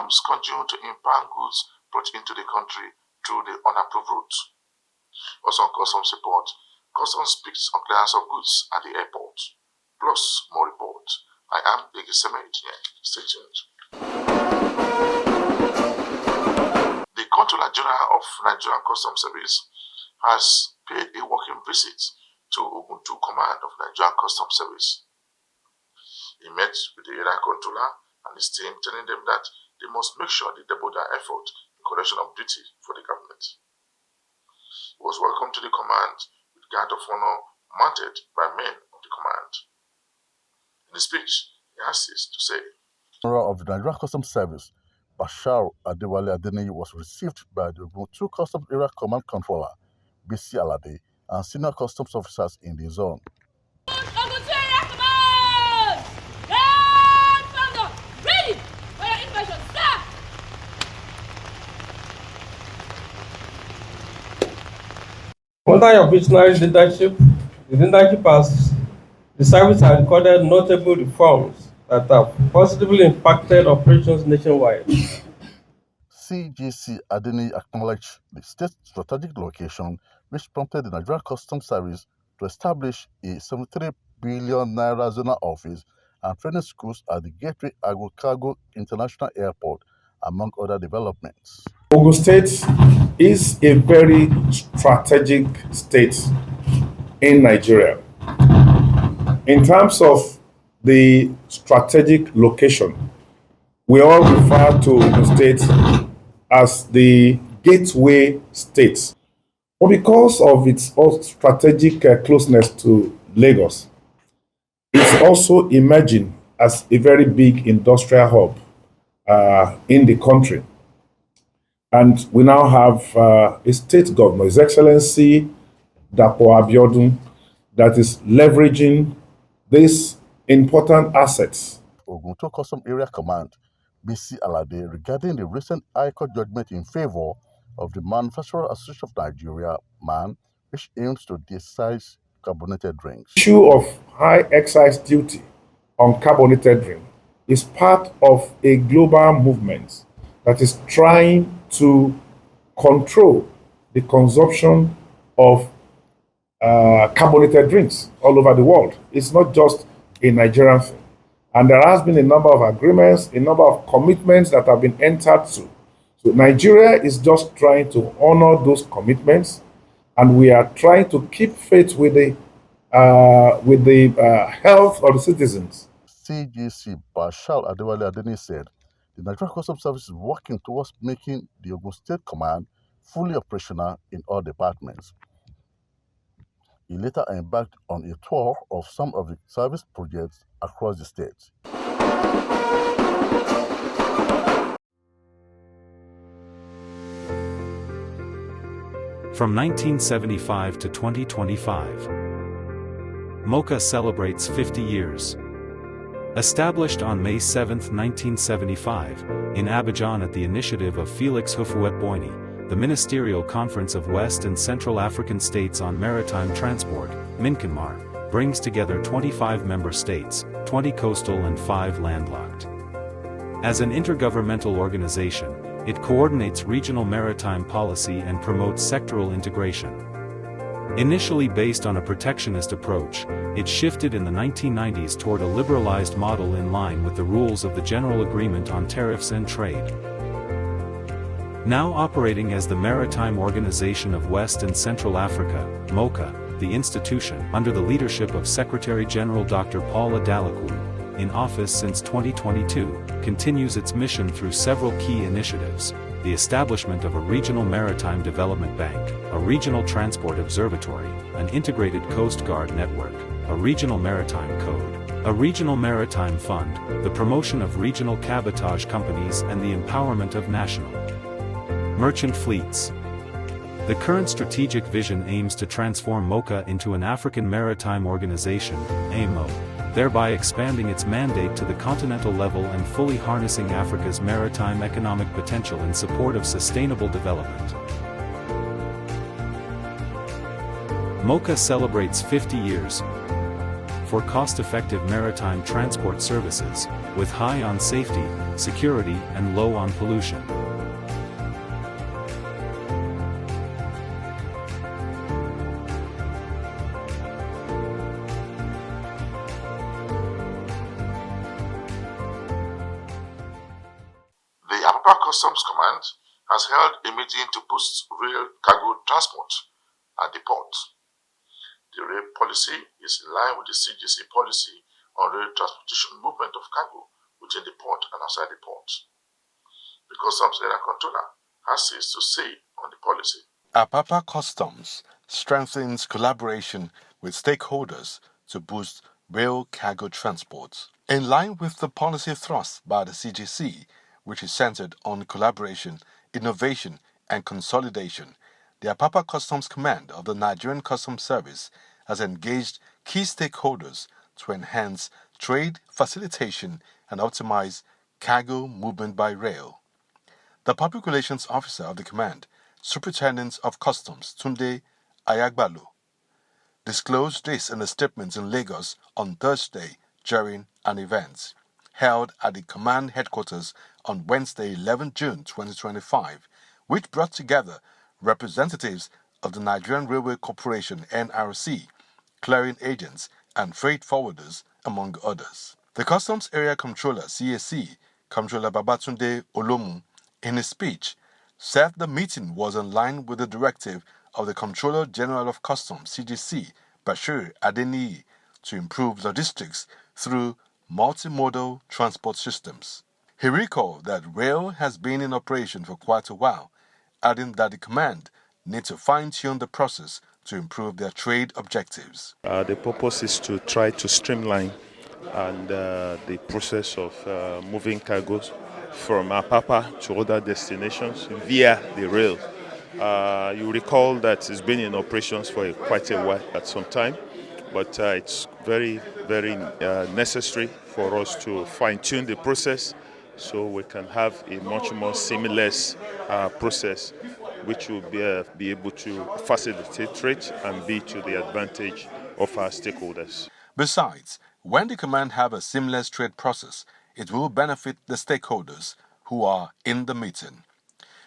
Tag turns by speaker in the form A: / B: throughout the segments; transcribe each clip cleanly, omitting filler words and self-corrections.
A: customs continue to impound goods brought into the country through the unapproved route. Also on customs report, customs speaks on clearance of goods at the airport. Plus more reports. I am Biggie Semed. Stay tuned. The Controller General of Nigerian Customs Service has paid a working visit to Ogun 2 Command of Nigerian Customs Service. He met with the area controller and his team, telling them that they must make sure they double their effort in collection of duty for the government. He was welcomed to the command with guard of honor mounted by men of the command. In his speech, he has this to say.
B: General of the Nigerian Customs Service, Bashar Adewale Adeniyi, was received by the Ogun 2 Customs Area Command Controller, BC Alade, and senior customs officers in the zone.
C: Under your visionary leadership, the service has recorded notable reforms that have positively impacted operations nationwide.
B: CGC Adeniyi acknowledged the state's strategic location, which prompted the Nigerian Customs Service to establish a 73 billion naira zonal office and training schools at the Gateway Agro Cargo International Airport, among other developments.
D: Ogun State is a very strategic state in Nigeria. In terms of the strategic location, we all refer to Ogun State as the gateway state. But because of its strategic closeness to Lagos, it's also emerging as a very big industrial hub in the country. And we now have a state governor, His Excellency Dapo Abiodun, that is leveraging these important assets.
B: Ogun 2 Custom Area Command, BC Alade, regarding the recent High Court judgment in favor of the Manufacturer Association of Nigeria, MAN, which aims to excise carbonated drinks.
D: The issue of high excise duty on carbonated drink is part of a global movement that is trying to control the consumption of carbonated drinks all over the world. It's not just a Nigerian thing. And there has been a number of agreements, a number of commitments that have been entered to. So Nigeria is just trying to honor those commitments, and we are trying to keep faith with the health of the citizens.
B: CGC Bashar Adewale Adeniyi said the Nigerian Customs Service is working towards making the Ogun State Command fully operational in all departments. He later embarked on a tour of some of the service projects across the state.
E: From 1975 to 2025, MOCA celebrates 50 years. Established on May 7, 1975, in Abidjan at the initiative of Felix Houphouët-Boigny, the Ministerial Conference of West and Central African States on Maritime Transport, MINCONMAR, brings together 25 member states, 20 coastal and 5 landlocked. As an intergovernmental organization, it coordinates regional maritime policy and promotes sectoral integration. Initially based on a protectionist approach, it shifted in the 1990s toward a liberalized model in line with the rules of the General Agreement on Tariffs and Trade. Now operating as the Maritime Organization of West and Central Africa, MOCA, the institution, under the leadership of Secretary-General Dr. Paula Dalakwu, in office since 2022, continues its mission through several key initiatives: the establishment of a regional maritime development bank, a regional transport observatory, an integrated Coast Guard network, a regional maritime code, a regional maritime fund, the promotion of regional cabotage companies and the empowerment of national merchant fleets. The current strategic vision aims to transform MOCA into an African Maritime Organization, AMO, thereby expanding its mandate to the continental level and fully harnessing Africa's maritime economic potential in support of sustainable development. MOCA celebrates 50 years. for cost-effective maritime transport services, with high on safety, security and low on pollution.
A: The Apapa Customs Command has held a meeting to boost rail cargo transport at the port. The rail policy is in line with the CGC policy on rail transportation movement of cargo within the port and outside the port. The Customs Area Controller has this to say on the policy.
B: Apapa Customs strengthens collaboration with stakeholders to boost rail cargo transport. In line with the policy thrust by the CGC, which is centered on collaboration, innovation, and consolidation, the Apapa Customs Command of the Nigerian Customs Service has engaged key stakeholders to enhance trade facilitation and optimize cargo movement by rail. The Public Relations Officer of the Command, Superintendent of Customs Tunde Ayagbalo, disclosed this in a statement in Lagos on Thursday during an event held at the Command Headquarters on Wednesday, 11 June 2025, which brought together representatives of the Nigerian Railway Corporation (NRC), clearing agents, and freight forwarders, among others. The Customs Area Controller (CAC), Comptroller Babatunde Olomu, in his speech, said the meeting was in line with the directive of the Comptroller General of Customs (CGC), Bashir Adeniyi, to improve logistics through multimodal transport systems. He recalled that rail has been in operation for quite a while, adding that the command needs to fine-tune the process to improve their trade objectives.
F: The purpose is to try to streamline the process of moving cargoes from Apapa to other destinations via the rail. You recall that it's been in operations for quite a while, at some time, but it's very, very necessary for us to fine-tune the process so we can have a much more seamless process which will be able to facilitate trade and be to the advantage of our stakeholders.
B: Besides, when the command have a seamless trade process, it will benefit the stakeholders who are in the meeting.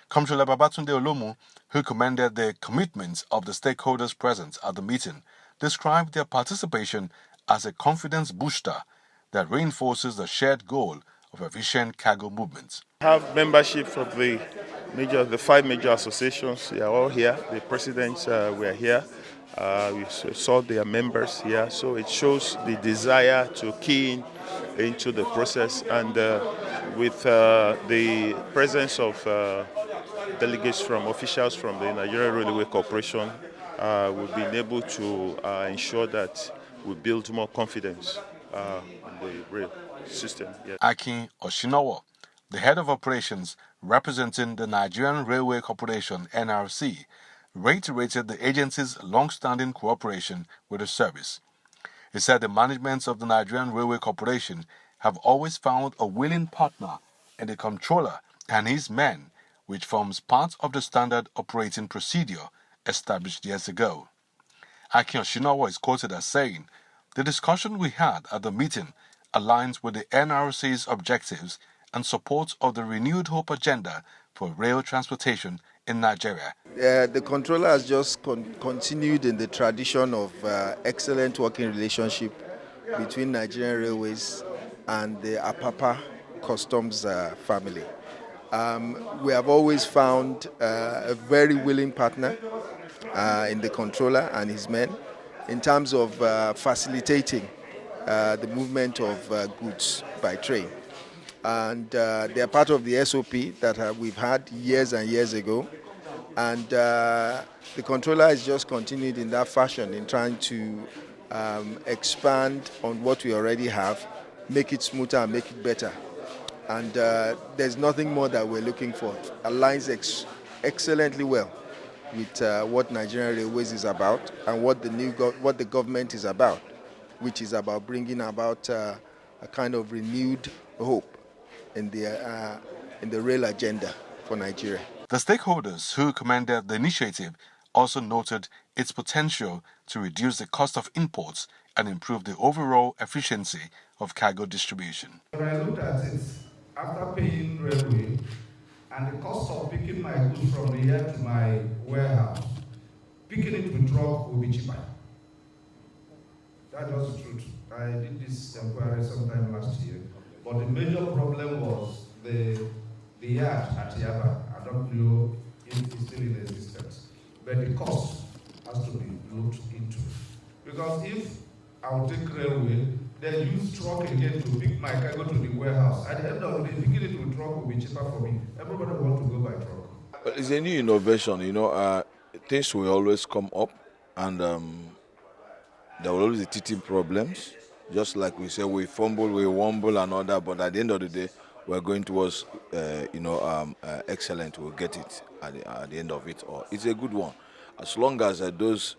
B: Comptroller Babatunde Olomu, who commended the commitment of the stakeholders present at the meeting, described their participation as a confidence booster that reinforces the shared goal of efficient cargo movement.
F: Have membership of the 5 major associations. They are all here. The presidents were here. We saw their members here. So it shows the desire to key into the process, and with the presence of delegates from officials from the Nigerian Railway Corporation, we've been able to ensure that we build more confidence in the rail system. Yeah.
B: Akin Oshinowo, the head of operations representing the Nigerian Railway Corporation (NRC), reiterated the agency's long-standing cooperation with the service. He said the management of the Nigerian Railway Corporation have always found a willing partner in the controller and his men, which forms part of the standard operating procedure established years ago. Akin Oshinowo is quoted as saying, "The discussion we had at the meeting aligns with the NRC's objectives and support of the renewed hope agenda for rail transportation in Nigeria."
G: The controller has just continued in the tradition of excellent working relationship between Nigerian Railways and the Apapa Customs family. We have always found a very willing partner in the controller and his men in terms of facilitating the movement of goods by train. And they are part of the SOP that we've had years and years ago. And the controller has just continued in that fashion in trying to expand on what we already have, make it smoother and make it better. And there's nothing more that we're looking for. It aligns excellently well with what Nigerian Railways is about and what the government is about, which is about bringing about a kind of renewed hope in the rail agenda for Nigeria.
B: The stakeholders who commended the initiative also noted its potential to reduce the cost of imports
H: and improve the overall efficiency of cargo distribution.
I: When I looked at it, after paying railway and the cost of picking my goods from the air to my warehouse, picking it with truck will be cheaper. That was the truth. I did this inquiry sometime last year, but the major problem was the yard at Yaba. I don't know if it's still in existence, but the cost has to be looked into. Because if I will take railway, then use truck again to pick my cargo to the warehouse. At the end of the day, picking it with truck will be cheaper for me. Everybody wants to go by truck.
J: Well, it's a new innovation, things will always come up, and there will always be teething problems. Just like we say, we fumble, we wumble and all that, but at the end of the day, we're going towards, excellent. We'll get it at the end of it. Or it's a good one. As long as those,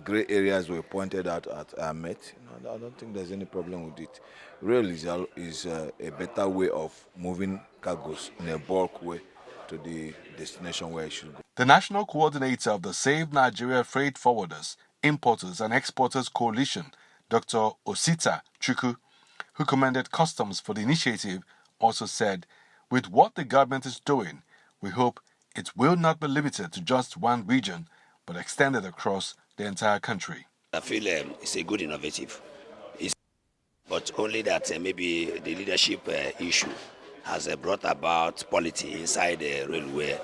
J: gray areas were pointed out are met, I don't think there's any problem with it. Rail is a better way of moving cargoes in a bulk way to the destination where it should go.
H: The national coordinator of the Save Nigeria Freight Forwarders, Importers and Exporters Coalition, Dr. Osita Chukwu, who commended customs for the initiative, also said, with what the government is doing, we hope it will not be limited to just one region, but extended across the entire country.
K: I feel it's a good innovative, but only that maybe the leadership issue has brought about polity inside the railway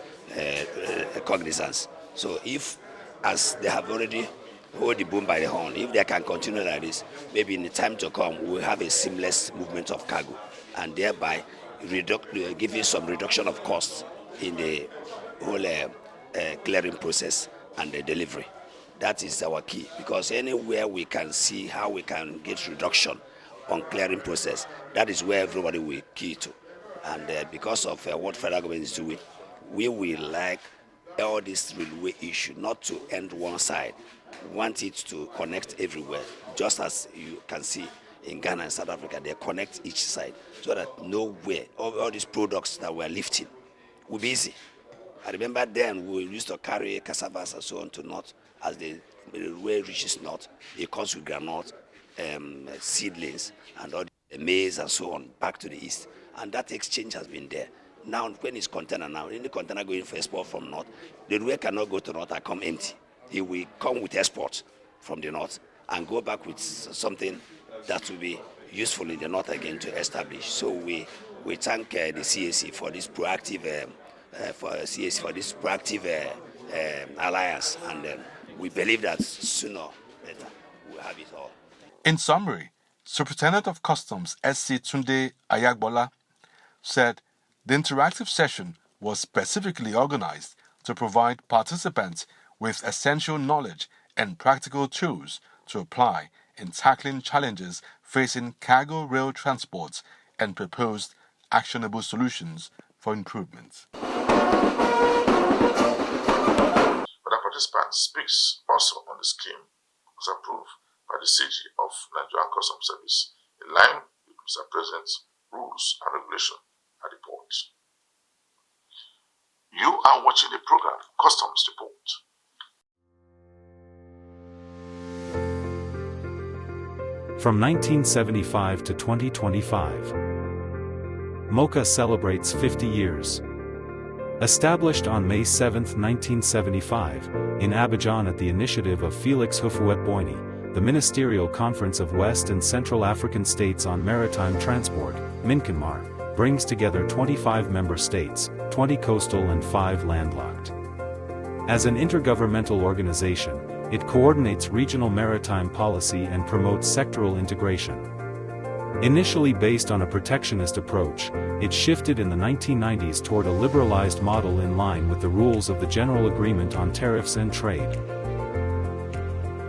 K: cognizance. So if, as they have already hold the boom by the horn, if they can continue like this, maybe in the time to come, we will have a seamless movement of cargo, and thereby giving some reduction of costs in the whole clearing process and the delivery. That is our key, because anywhere we can see how we can get reduction on clearing process, that is where everybody will key to. And because of what federal government is doing, we will like all this railway issue not to end one side. We want it to connect everywhere, just as you can see in Ghana and South Africa, they connect each side, so that nowhere, all these products that we're lifting will be easy. I remember then we used to carry cassavas and so on to north. As the railway reaches north, it comes with granite, seedlings, and all the maize and so on back to the east. And that exchange has been there. Now, when it's container now, any container going for export from north, the railway cannot go to north and come empty. It will come with exports from the north and go back with something that will be useful in the north again to establish. So we thank the CAC for this proactive alliance, and we believe that sooner or later we'll have it all.
H: In summary, Superintendent of Customs SC Tunde Ayagbola said the interactive session was specifically organized to provide participants with essential knowledge and practical tools to apply in tackling challenges facing cargo rail transports and proposed actionable solutions for improvement.
A: Other participants speaks also on the scheme was approved by the CG of Nigerian Customs Service in line with Mr. President's rules and regulation at the port. You are watching the program Customs Report.
E: From 1975 to 2025, MOCA celebrates 50 years. Established on May 7, 1975, in Abidjan at the initiative of Felix Houphouët-Boigny, the Ministerial Conference of West and Central African States on Maritime Transport, MINCONMAR, brings together 25 member states, 20 coastal and 5 landlocked. As an intergovernmental organization, it coordinates regional maritime policy and promotes sectoral integration. Initially based on a protectionist approach, it shifted in the 1990s toward a liberalized model in line with the rules of the General Agreement on Tariffs and Trade.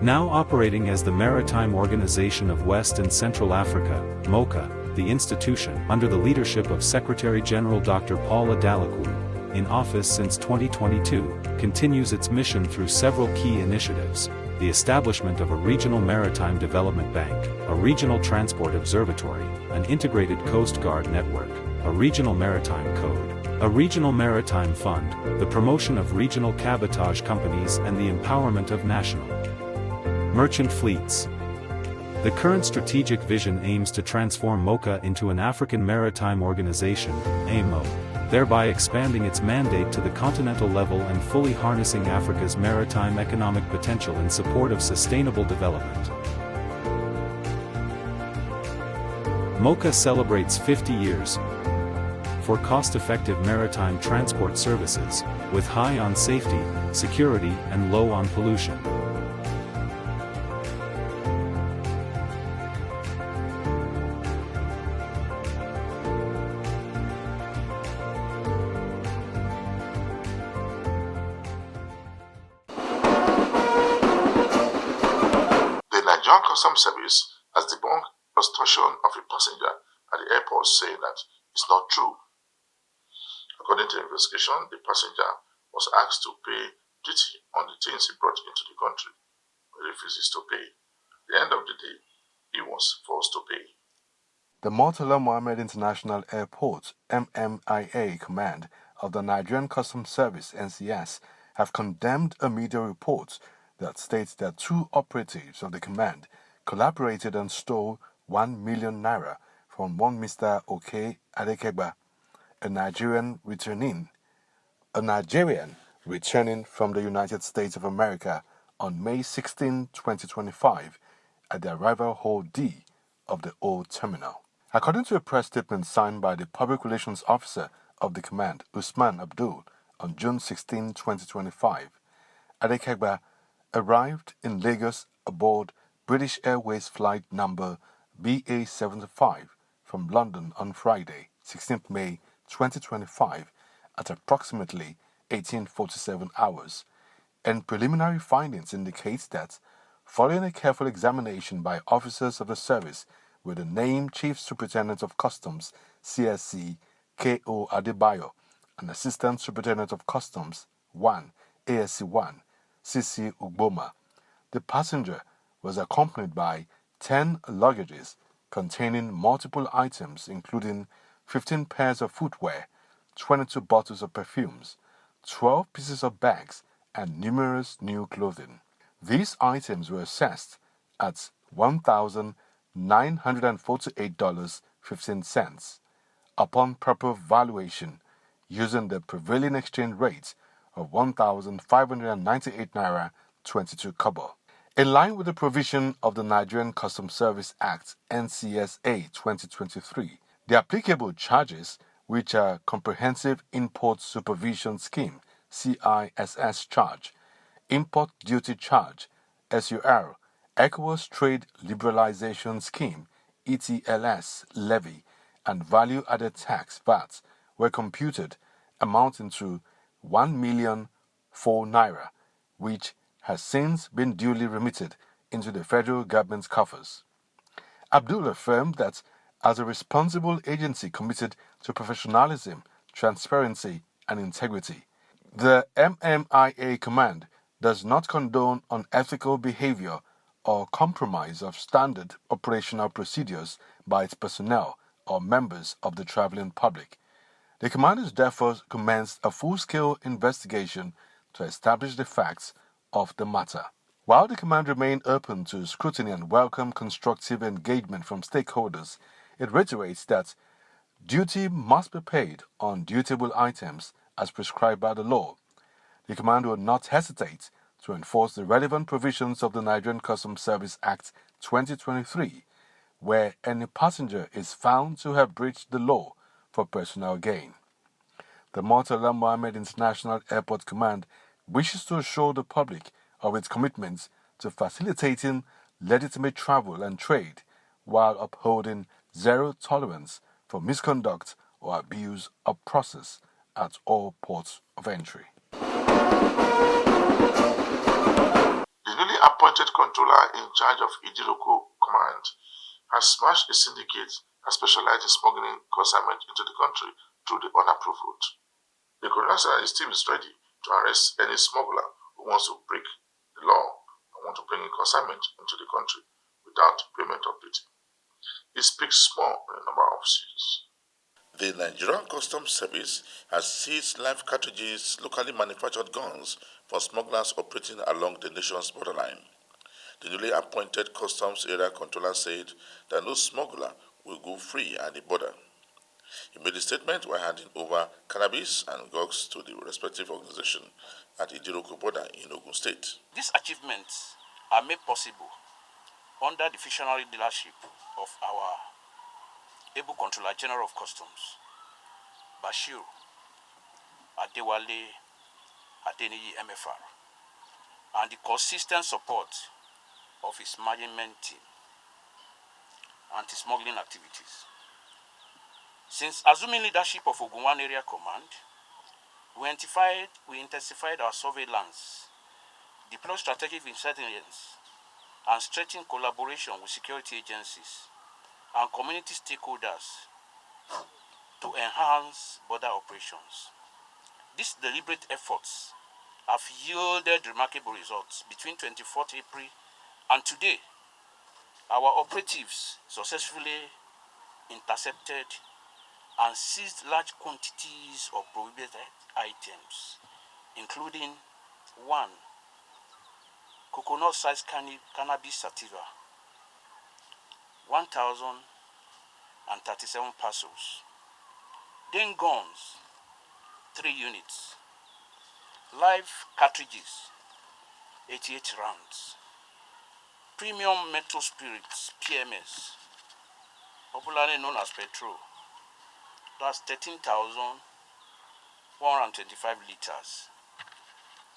E: Now operating as the Maritime Organization of West and Central Africa, MOCA, the institution, under the leadership of Secretary-General Dr. Paul Adalaku, in office since 2022, continues its mission through several key initiatives: the establishment of a regional maritime development bank, a regional transport observatory, an integrated Coast Guard network, a regional maritime code, a regional maritime fund, the promotion of regional cabotage companies and the empowerment of national merchant fleets. The current strategic vision aims to transform MOCA into an African Maritime Organization, AMO, thereby expanding its mandate to the continental level and fully harnessing Africa's maritime economic potential in support of sustainable development. MOCA celebrates 50 years for cost-effective maritime transport services, with high on safety, security, and low on pollution.
A: The Nigerian Customs Service has debunked extortion of a passenger at the airport, saying that it's not true. According to the investigation, the passenger was asked to pay duty on the things he brought into the country, but he refuses to pay. At the end of the day, he was forced to pay.
H: The Murtala Mohammed International Airport MMIA command of the Nigerian Customs Service NCS have condemned a media report that states that two operatives of the command collaborated and stole 1 million naira from one Mr. Oke Adekegba, a Nigerian returning from the United States of America on May 16, 2025, at the arrival hall D of the old terminal. According to a press statement signed by the Public Relations Officer of the command, Usman Abdul, on June 16, 2025, Adekegba arrived in Lagos aboard British Airways flight number BA75 from London on Friday, 16th May 2025 at approximately 1847 hours, and preliminary findings indicate that, following a careful examination by officers of the service with the named Chief Superintendent of Customs, CSC, K.O. Adebayo, and Assistant Superintendent of Customs, 1, ASC 1, CC Ugboma, the passenger was accompanied by 10 luggages containing multiple items including 15 pairs of footwear, 22 bottles of perfumes, 12 pieces of bags, and numerous new clothing. These items were assessed at $1,948.15 upon proper valuation using the prevailing exchange rate of 1,598 naira 22 kobo. In line with the provision of the Nigerian Customs Service Act NCSA 2023, the applicable charges, which are Comprehensive Import Supervision Scheme CISS charge, Import Duty Charge SUR, ECOWAS Trade Liberalization Scheme ETLS levy, and Value Added Tax VAT, were computed, amounting to 1,004 naira, which has since been duly remitted into the federal government's coffers. Abdul affirmed that, as a responsible agency committed to professionalism, transparency, and integrity, the MMIA command does not condone unethical behavior or compromise of standard operational procedures by its personnel or members of the traveling public. The command has therefore commenced a full-scale investigation to establish the facts of the matter. While the command remained open to scrutiny and welcome constructive engagement from stakeholders, it reiterates that duty must be paid on dutiable items as prescribed by the law. The command will not hesitate to enforce the relevant provisions of the Nigerian Customs Service Act 2023, where any passenger is found to have breached the law for personal gain. The Murtala Mohammed International Airport Command wishes to assure the public of its commitments to facilitating legitimate travel and trade while upholding zero tolerance for misconduct or abuse of process at all ports of entry.
A: The newly appointed controller in charge of Idiroko Command has smashed a syndicate that specialized in smuggling consignment into the country through the unapproved route. The Colonel said his team is ready to arrest any smuggler who wants to break the law and want to bring in consignment into the country without payment of duty. He speaks small in a number of seas. The Nigerian Customs Service has seized live cartridges, locally manufactured guns for smugglers operating along the nation's borderline. The newly appointed Customs Area Controller said that no smuggler will go free at the border. He made a statement while handing over cannabis and drugs to the respective organization at Idiroko border in Ogun State.
L: These achievements are made possible under the visionary leadership of our able Controller General of Customs, Bashir Adewale Adeniyi MFR, and the consistent support of his management team anti-smuggling activities. Since assuming leadership of Ogun 1 Area Command, we intensified our surveillance, deployed strategic intelligence, and strengthened collaboration with security agencies and community stakeholders to enhance border operations. These deliberate efforts have yielded remarkable results. Between 24th April and today, our operatives successfully intercepted and seized large quantities of prohibited items, including 1. Coconut-sized cannabis sativa, 1,037 parcels, then guns, 3 units, live cartridges, 88 rounds, premium metal spirits, PMS, popularly known as petrol, that's 13,125 liters,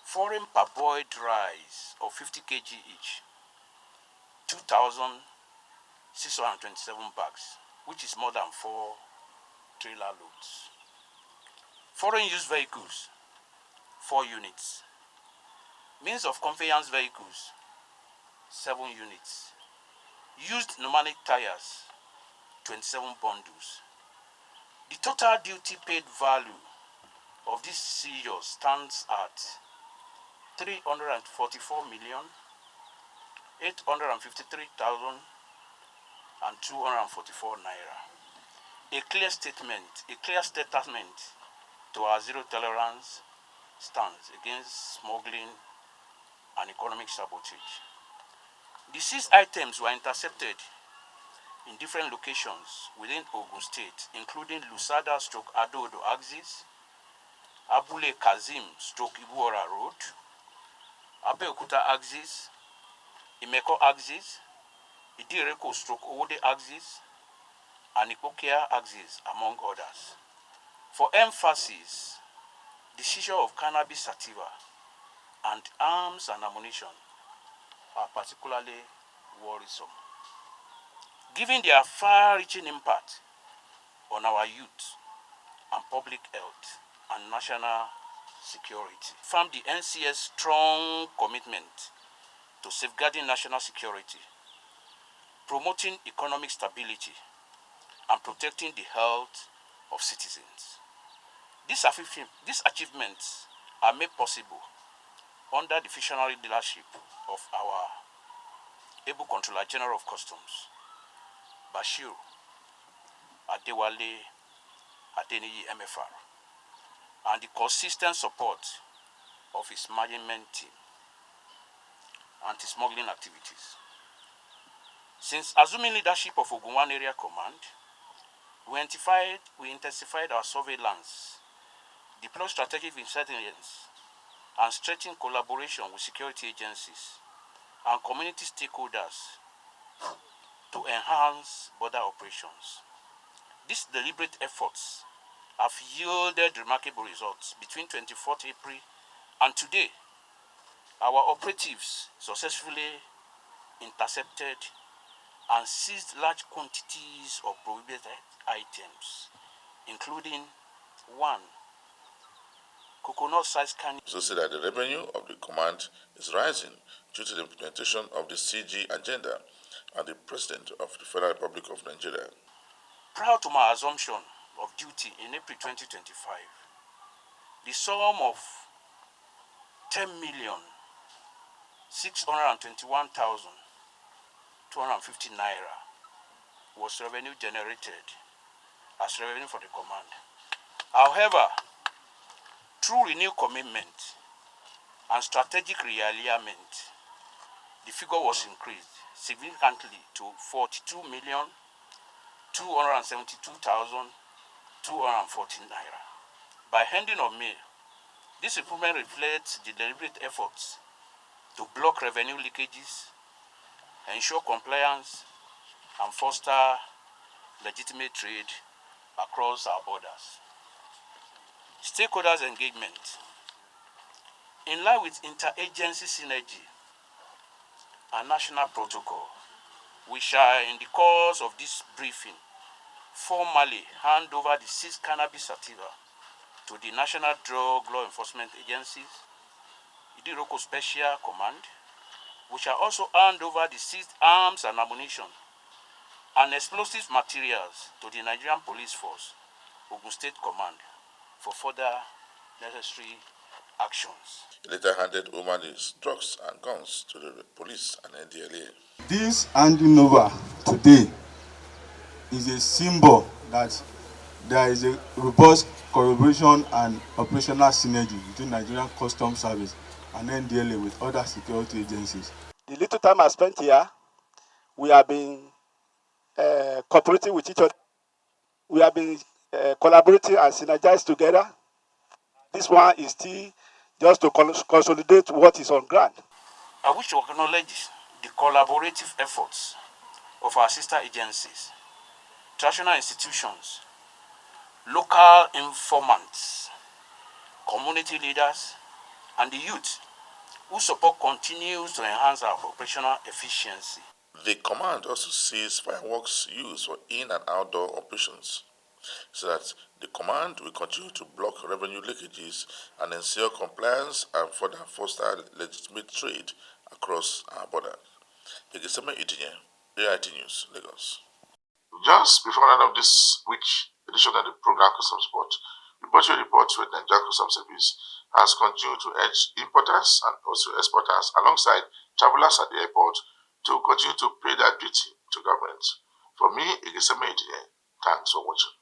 L: foreign parboiled rice of 50 kg each, 2,627 bags, which is more than 4 trailer loads. Foreign used vehicles, 4 units. Means of conveyance vehicles, 7 units. Used pneumatic tires, 27 bundles. The total duty paid value of this seizure stands at 344,853,244 naira. A clear statement to our zero tolerance stance against smuggling and economic sabotage. The seized items were intercepted in different locations within Ogun State, including Lusada / Adodo axis, Abule Kazim / Ibuora Road, Abeokuta axis, Imeko axis, Idireko / Owode axis, and Ikokia axis, among others. For emphasis, the seizure of cannabis sativa and arms and ammunition are particularly worrisome, given their far-reaching impact on our youth and public health and national security. From the NCS strong commitment to safeguarding national security, promoting economic stability, and protecting the health of citizens. These achievements are made possible under the visionary leadership of our able Controller General of Customs, Bashir Adewale Adeniyi MFR, and the consistent support of his management team anti-smuggling activities. Since assuming leadership of Ogun 1 Area Command, we intensified our surveillance, deployed strategic intelligence, and strengthened collaboration with security agencies and community stakeholders to enhance border operations. These deliberate efforts have yielded remarkable results. Between 24th April and today, our operatives successfully intercepted and seized large quantities of prohibited items, including 1. Coconut-sized cannabis.
A: So say that the revenue of the command is rising due to the implementation of the CG agenda and the President of the Federal Republic of Nigeria.
L: Prior to my assumption of duty in April 2025, the sum of 10,621,250 naira was revenue generated as revenue for the command. However, through renewed commitment and strategic realignment, the figure was increased significantly to 42,272,214 naira. By ending of May, this improvement reflects the deliberate efforts to block revenue leakages, ensure compliance, and foster legitimate trade across our borders. Stakeholders' engagement. In line with interagency synergy and national protocol, we shall, in the course of this briefing, formally hand over the seized cannabis sativa to the National Drug Law Enforcement Agencies, Idiroko Special Command. We shall also hand over the seized arms and ammunition and explosive materials to the Nigerian Police Force, Ogun State Command, for further necessary actions.
A: He later handed over his drugs and guns to the police and NDLA.
M: This handing over today is a symbol that there is a robust collaboration and operational synergy between Nigerian Customs Service and NDLA with other security agencies.
N: The little time I spent here, we have been cooperating with each other. We have been collaborating and synergized together. This one is still just to consolidate what is on ground.
L: I wish to acknowledge the collaborative efforts of our sister agencies, traditional institutions, local informants, community leaders, and the youth whose support continues to enhance our operational efficiency.
A: The command also sees fireworks used for in and outdoor operations, so that the command will continue to block revenue leakages and ensure compliance and further foster legitimate trade across our border. Egeseme Itinye, AIT News, Lagos. Just before the end of this week's edition of the program Customs Report, reporting reports with the Nigerian Customs Service has continued to urge importers and also exporters alongside travelers at the airport to continue to pay their duty to government. For me, Egeseme Itinye, thanks for watching.